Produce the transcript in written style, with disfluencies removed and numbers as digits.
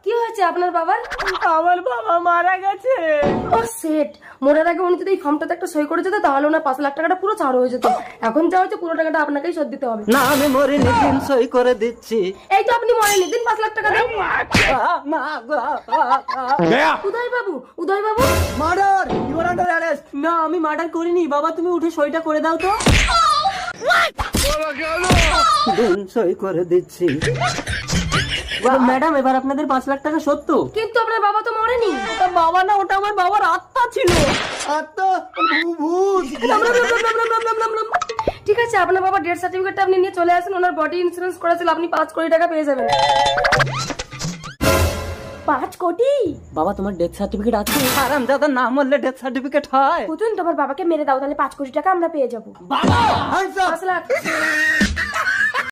কি হয়েছে আপনার বাবার? আমার বাবা মারা গেছে। ও সেট, মরার আগে উনি যদি এই ফর্মটাতে একটা সই করে যেত তাহলে ওনার 5 লাখ টাকাটা পুরো ছাড় হয়ে যেত। এখন যা হচ্ছে পুরো টাকাটা আপনাকেই শোধ দিতে হবে। না আমি মরিনি, দিন সই করে দিচ্ছি। এই তো আপনি মরেননি, দিন 5 লাখ টাকা দেন। উদয় বাবু, উদয় বাবু, murder, you are under arrest. না আমি মার্ডার করিনি বাবা, তুমি উঠে সইটা করে দাও তো। দিন সই করে দিচ্ছি। ম্যাডাম এবার আপনাদের 5 লাখ টাকা সত্য। কিন্তু আপনার বাবা তো মরেনি। ওটা বাবা না, ওটা আমার বাবার আত্মা ছিল। আত্মা? ভূত। ঠিক আছে, আপনার বাবার ডেথ সার্টিফিকেটটা আপনি নিয়ে চলে আসেন। ওনার বডি ইন্স্যুরেন্স করা ছিল, আপনি 5 কোটি টাকা পেয়ে যাবেন। 5 কোটি? বাবা তোমার ডেথ সার্টিফিকেট আছে? হারামজাদা, না মরলে ডেথ সার্টিফিকেট হয়? পুতুন, তোমার বাবাকে মেরে দাও, তাহলে 5 কোটি টাকা আমরা পেয়ে যাবো। বাবা 5 লাখ।